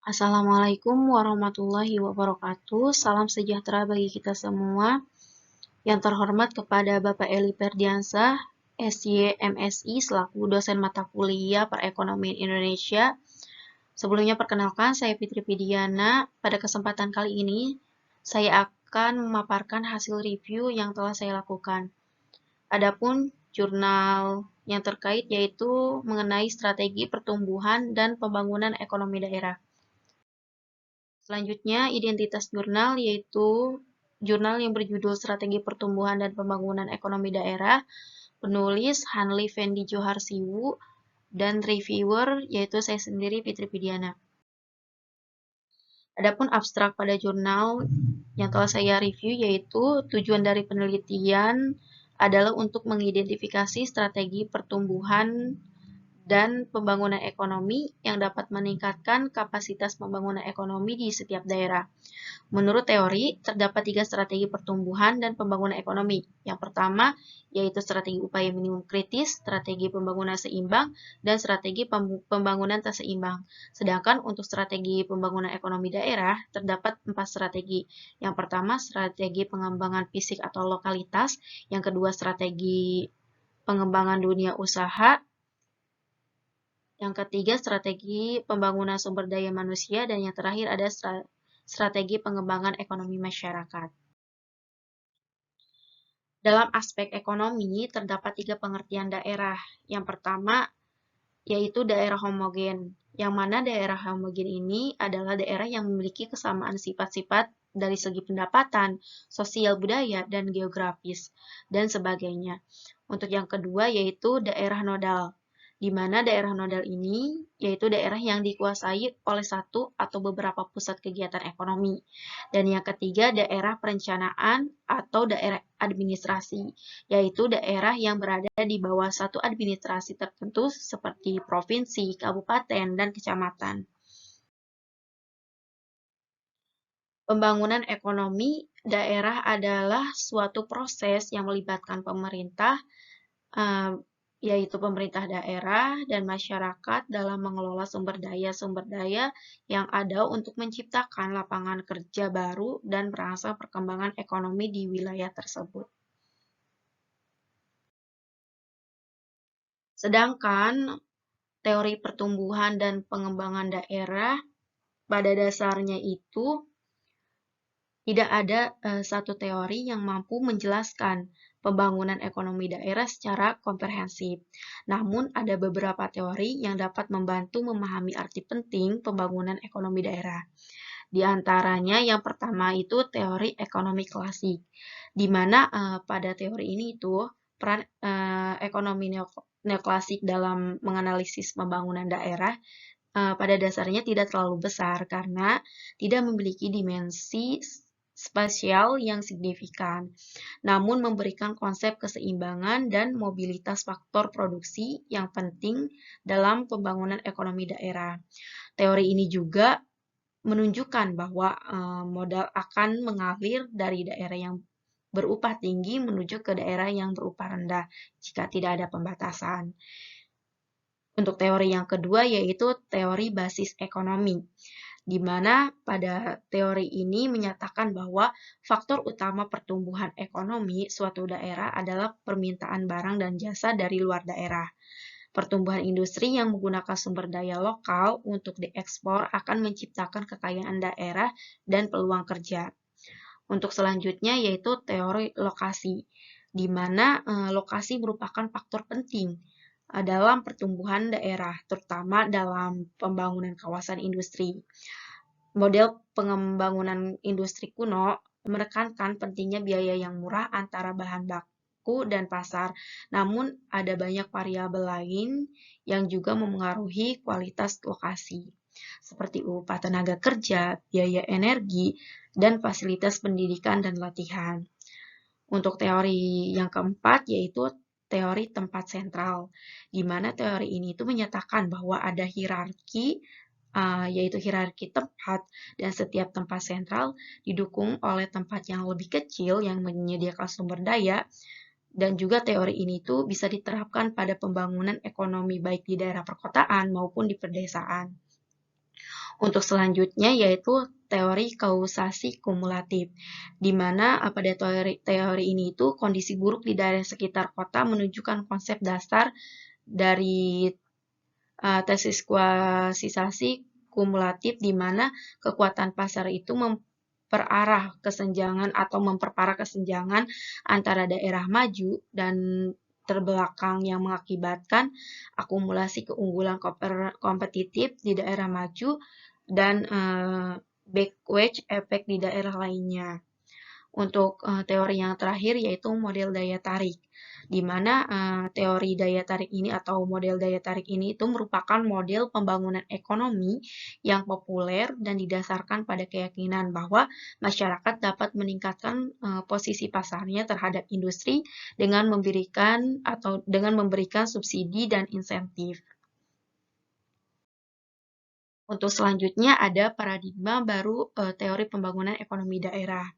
Assalamualaikum warahmatullahi wabarakatuh. Salam sejahtera bagi kita semua. Yang terhormat kepada Bapak Eli Ferdiansah, SY MSI selaku dosen mata kuliah Perekonomian Indonesia. Sebelumnya perkenalkan, saya Fitri Pidiana. Pada kesempatan kali ini, saya akan memaparkan hasil review yang telah saya lakukan. Adapun jurnal yang terkait yaitu mengenai strategi pertumbuhan dan pembangunan ekonomi daerah. Selanjutnya, identitas jurnal yaitu jurnal yang berjudul Strategi Pertumbuhan dan Pembangunan Ekonomi Daerah, penulis Hanli Fendi Joharsiwu, dan reviewer yaitu saya sendiri Fitri Pidiana. Adapun abstrak pada jurnal yang telah saya review yaitu tujuan dari penelitian adalah untuk mengidentifikasi strategi pertumbuhan dan pembangunan ekonomi yang dapat meningkatkan kapasitas pembangunan ekonomi di setiap daerah. Menurut teori, terdapat 3 strategi pertumbuhan dan pembangunan ekonomi. Yang pertama, yaitu strategi upaya minimum kritis, strategi pembangunan seimbang, dan strategi pembangunan tak seimbang. Sedangkan untuk strategi pembangunan ekonomi daerah, terdapat 4 strategi. Yang pertama, strategi pengembangan fisik atau lokalitas. Yang kedua, strategi pengembangan dunia usaha. Yang ketiga, strategi pembangunan sumber daya manusia. Dan yang terakhir ada strategi pengembangan ekonomi masyarakat. Dalam aspek ekonomi, terdapat 3 pengertian daerah. Yang pertama, yaitu daerah homogen. Yang mana daerah homogen ini adalah daerah yang memiliki kesamaan sifat-sifat dari segi pendapatan, sosial budaya, dan geografis, dan sebagainya. Untuk yang kedua, yaitu daerah nodal, di mana daerah nodal ini yaitu daerah yang dikuasai oleh satu atau beberapa pusat kegiatan ekonomi. Dan yang ketiga, daerah perencanaan atau daerah administrasi, yaitu daerah yang berada di bawah satu administrasi tertentu seperti provinsi, kabupaten, dan kecamatan. Pembangunan ekonomi daerah adalah suatu proses yang melibatkan pemerintah, yaitu pemerintah daerah dan masyarakat dalam mengelola sumber daya yang ada untuk menciptakan lapangan kerja baru dan merangsang perkembangan ekonomi di wilayah tersebut. Sedangkan teori pertumbuhan dan pengembangan daerah pada dasarnya itu tidak ada satu teori yang mampu menjelaskan pembangunan ekonomi daerah secara komprehensif. Namun, ada beberapa teori yang dapat membantu memahami arti penting pembangunan ekonomi daerah. Di antaranya, yang pertama itu teori ekonomi klasik, di mana pada teori ini itu peran ekonomi neoklasik dalam menganalisis pembangunan daerah pada dasarnya tidak terlalu besar karena tidak memiliki dimensi spasial yang signifikan, namun memberikan konsep keseimbangan dan mobilitas faktor produksi yang penting dalam pembangunan ekonomi daerah. Teori ini juga menunjukkan bahwa modal akan mengalir dari daerah yang berupah tinggi menuju ke daerah yang berupah rendah jika tidak ada pembatasan. Untuk teori yang kedua yaitu teori basis ekonomi, di mana pada teori ini menyatakan bahwa faktor utama pertumbuhan ekonomi suatu daerah adalah permintaan barang dan jasa dari luar daerah. Pertumbuhan industri yang menggunakan sumber daya lokal untuk diekspor akan menciptakan kekayaan daerah dan peluang kerja. Untuk selanjutnya yaitu teori lokasi, di mana lokasi merupakan faktor penting dalam pertumbuhan daerah, terutama dalam pembangunan kawasan industri. Model pembangunan industri kuno menekankan pentingnya biaya yang murah antara bahan baku dan pasar, namun ada banyak variabel lain yang juga memengaruhi kualitas lokasi, seperti upah tenaga kerja, biaya energi, dan fasilitas pendidikan dan latihan. Untuk teori yang keempat yaitu teori tempat sentral, di mana teori ini itu menyatakan bahwa ada hierarki, yaitu hierarki tempat, dan setiap tempat sentral didukung oleh tempat yang lebih kecil yang menyediakan sumber daya, dan juga teori ini tuh bisa diterapkan pada pembangunan ekonomi baik di daerah perkotaan maupun di pedesaan. Untuk selanjutnya yaitu teori kausasi kumulatif, di mana pada teori ini itu kondisi buruk di daerah sekitar kota menunjukkan konsep dasar dari tesis kuasisasi kumulatif, di mana kekuatan pasar itu memperparah kesenjangan antara daerah maju dan terbelakang yang mengakibatkan akumulasi keunggulan kompetitif di daerah maju dan backwage effect di daerah lainnya. Untuk teori yang terakhir yaitu model daya tarik, di mana teori daya tarik ini atau model daya tarik ini itu merupakan model pembangunan ekonomi yang populer dan didasarkan pada keyakinan bahwa masyarakat dapat meningkatkan posisi pasarnya terhadap industri dengan memberikan subsidi dan insentif. Untuk selanjutnya ada paradigma baru teori pembangunan ekonomi daerah.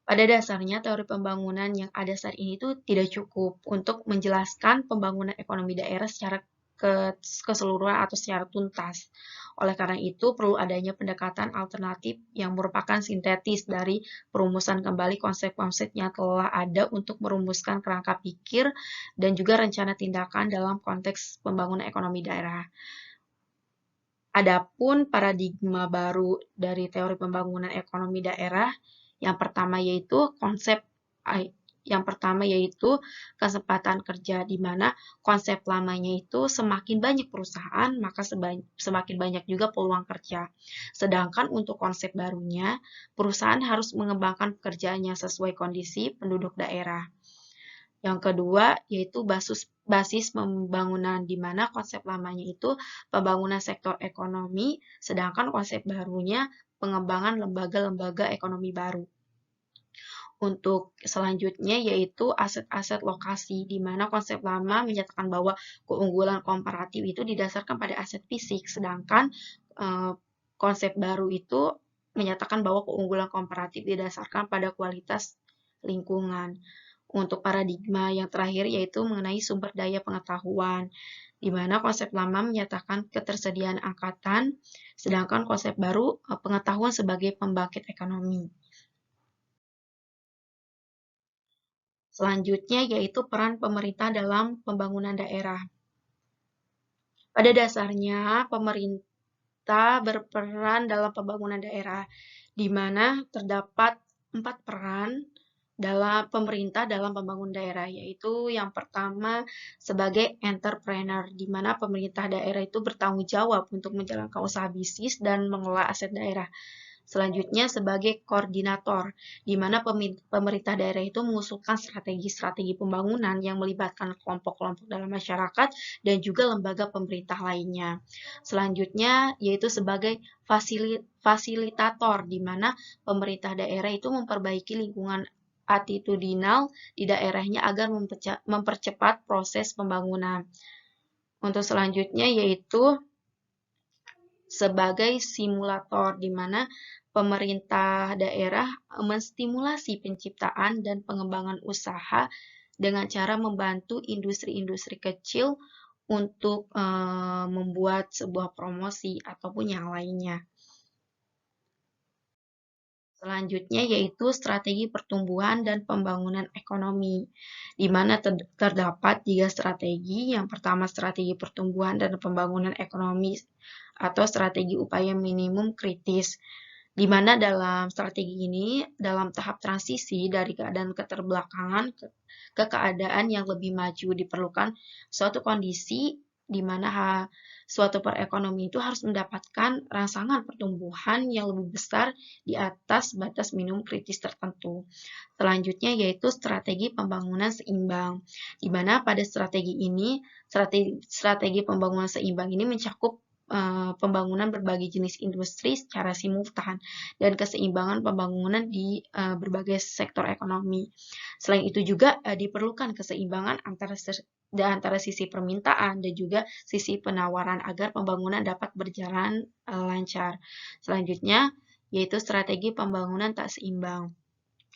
Pada dasarnya, teori pembangunan yang ada saat ini itu tidak cukup untuk menjelaskan pembangunan ekonomi daerah secara keseluruhan atau secara tuntas. Oleh karena itu, perlu adanya pendekatan alternatif yang merupakan sintetis dari perumusan kembali konsep-konsep yang telah ada untuk merumuskan kerangka pikir dan juga rencana tindakan dalam konteks pembangunan ekonomi daerah. Adapun paradigma baru dari teori pembangunan ekonomi daerah, yang pertama yaitu kesempatan kerja, di mana konsep lamanya itu semakin banyak perusahaan, maka semakin banyak juga peluang kerja. Sedangkan untuk konsep barunya, perusahaan harus mengembangkan pekerjaannya sesuai kondisi penduduk daerah. Yang kedua yaitu basis pembangunan, di mana konsep lamanya itu pembangunan sektor ekonomi, sedangkan konsep barunya pengembangan lembaga-lembaga ekonomi baru. Untuk selanjutnya yaitu aset-aset lokasi, di mana konsep lama menyatakan bahwa keunggulan komparatif itu didasarkan pada aset fisik, sedangkan konsep baru itu menyatakan bahwa keunggulan komparatif didasarkan pada kualitas lingkungan. Untuk paradigma yang terakhir yaitu mengenai sumber daya pengetahuan, di mana konsep lama menyatakan ketersediaan angkatan, sedangkan konsep baru pengetahuan sebagai pembangkit ekonomi. Selanjutnya yaitu peran pemerintah dalam pembangunan daerah. Pada dasarnya, pemerintah berperan dalam pembangunan daerah, di mana terdapat 4 peran dalam pemerintah dalam pembangunan daerah, yaitu yang pertama sebagai entrepreneur, di mana pemerintah daerah itu bertanggung jawab untuk menjalankan usaha bisnis dan mengelola aset daerah. Selanjutnya sebagai koordinator, di mana pemerintah daerah itu mengusulkan strategi-strategi pembangunan yang melibatkan kelompok-kelompok dalam masyarakat dan juga lembaga pemerintah lainnya. Selanjutnya yaitu sebagai fasilitator, di mana pemerintah daerah itu memperbaiki lingkungan attitudinal di daerahnya agar mempercepat proses pembangunan. Untuk selanjutnya yaitu sebagai simulator, di mana pemerintah daerah menstimulasi penciptaan dan pengembangan usaha dengan cara membantu industri-industri kecil untuk membuat sebuah promosi ataupun yang lainnya. Selanjutnya yaitu strategi pertumbuhan dan pembangunan ekonomi, di mana terdapat 3 strategi. Yang pertama strategi pertumbuhan dan pembangunan ekonomi atau strategi upaya minimum kritis, di mana dalam strategi ini dalam tahap transisi dari keadaan keterbelakangan ke keadaan yang lebih maju, diperlukan suatu kondisi di mana suatu perekonomian itu harus mendapatkan rangsangan pertumbuhan yang lebih besar di atas batas minimum kritis tertentu. Selanjutnya yaitu strategi pembangunan seimbang, di mana pada strategi pembangunan seimbang ini mencakup pembangunan berbagai jenis industri secara simultan dan keseimbangan pembangunan di berbagai sektor ekonomi. Selain itu juga diperlukan keseimbangan antara sisi permintaan dan juga sisi penawaran agar pembangunan dapat berjalan lancar. Selanjutnya yaitu strategi pembangunan tak seimbang.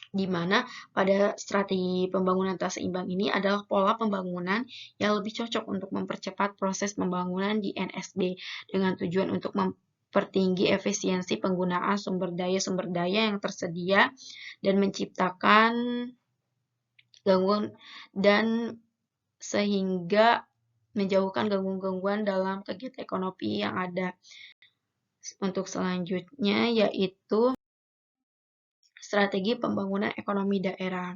di mana pada strategi pembangunan tak seimbang ini adalah pola pembangunan yang lebih cocok untuk mempercepat proses pembangunan di NSB dengan tujuan untuk mempertinggi efisiensi penggunaan sumber daya yang tersedia dan menciptakan gangguan dan sehingga menjauhkan gangguan-gangguan dalam kegiatan ekonomi yang ada. Untuk selanjutnya yaitu strategi pembangunan ekonomi daerah,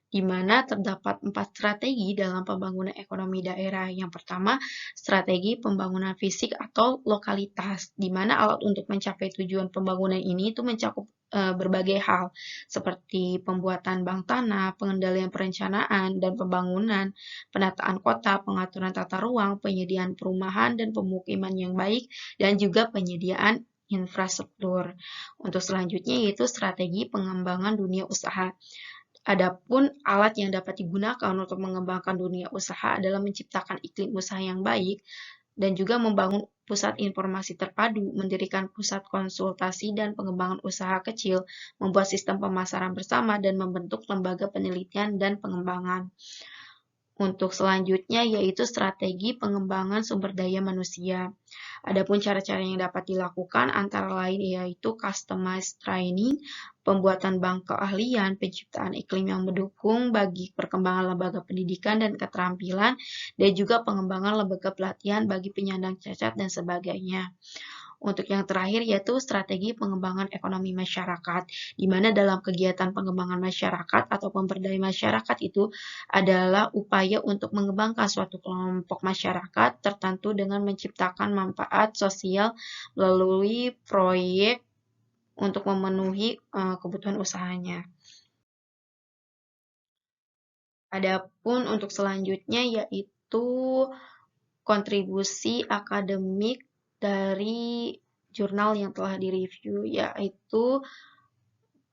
di mana terdapat 4 strategi dalam pembangunan ekonomi daerah. Yang pertama, strategi pembangunan fisik atau lokalitas, di mana alat untuk mencapai tujuan pembangunan ini itu mencakup berbagai hal, seperti pembuatan bank tanah, pengendalian perencanaan dan pembangunan, penataan kota, pengaturan tata ruang, penyediaan perumahan dan pemukiman yang baik, dan juga penyediaan infrastruktur. Untuk selanjutnya yaitu strategi pengembangan dunia usaha. Adapun alat yang dapat digunakan untuk mengembangkan dunia usaha adalah menciptakan iklim usaha yang baik dan juga membangun pusat informasi terpadu, mendirikan pusat konsultasi dan pengembangan usaha kecil, membuat sistem pemasaran bersama, dan membentuk lembaga penelitian dan pengembangan. Untuk selanjutnya yaitu strategi pengembangan sumber daya manusia. Adapun cara-cara yang dapat dilakukan antara lain yaitu customized training, pembuatan bank keahlian, penciptaan iklim yang mendukung bagi perkembangan lembaga pendidikan dan keterampilan, dan juga pengembangan lembaga pelatihan bagi penyandang cacat dan sebagainya. Untuk yang terakhir yaitu strategi pengembangan ekonomi masyarakat, di mana dalam kegiatan pengembangan masyarakat atau pemberdayaan masyarakat itu adalah upaya untuk mengembangkan suatu kelompok masyarakat tertentu dengan menciptakan manfaat sosial melalui proyek untuk memenuhi kebutuhan usahanya. Adapun untuk selanjutnya yaitu kontribusi akademik dari jurnal yang telah direview, yaitu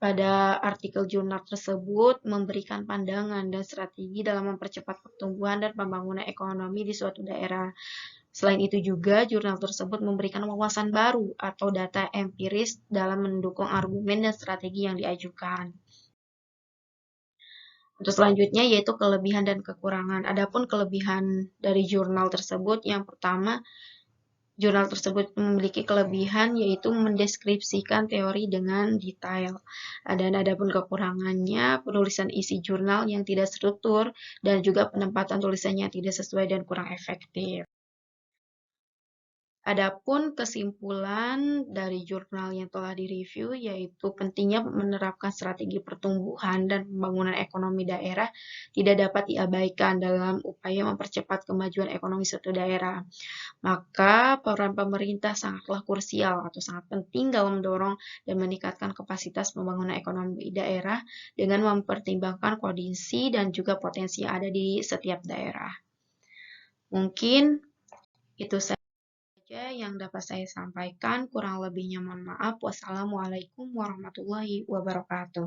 pada artikel jurnal tersebut memberikan pandangan dan strategi dalam mempercepat pertumbuhan dan pembangunan ekonomi di suatu daerah. Selain itu juga, jurnal tersebut memberikan wawasan baru atau data empiris dalam mendukung argumen dan strategi yang diajukan. Untuk selanjutnya yaitu kelebihan dan kekurangan. Adapun kelebihan dari jurnal tersebut, yang pertama, jurnal tersebut memiliki kelebihan yaitu mendeskripsikan teori dengan detail. Dan adapun kekurangannya, penulisan isi jurnal yang tidak struktur dan juga penempatan tulisannya tidak sesuai dan kurang efektif. Adapun kesimpulan dari jurnal yang telah direview yaitu pentingnya menerapkan strategi pertumbuhan dan pembangunan ekonomi daerah tidak dapat diabaikan dalam upaya mempercepat kemajuan ekonomi suatu daerah. Maka peran pemerintah sangatlah krusial atau sangat penting dalam mendorong dan meningkatkan kapasitas pembangunan ekonomi daerah dengan mempertimbangkan kondisi dan juga potensi yang ada di setiap daerah. Mungkin itu saja yang dapat saya sampaikan. Kurang lebihnya mohon maaf. Wassalamualaikum warahmatullahi wabarakatuh.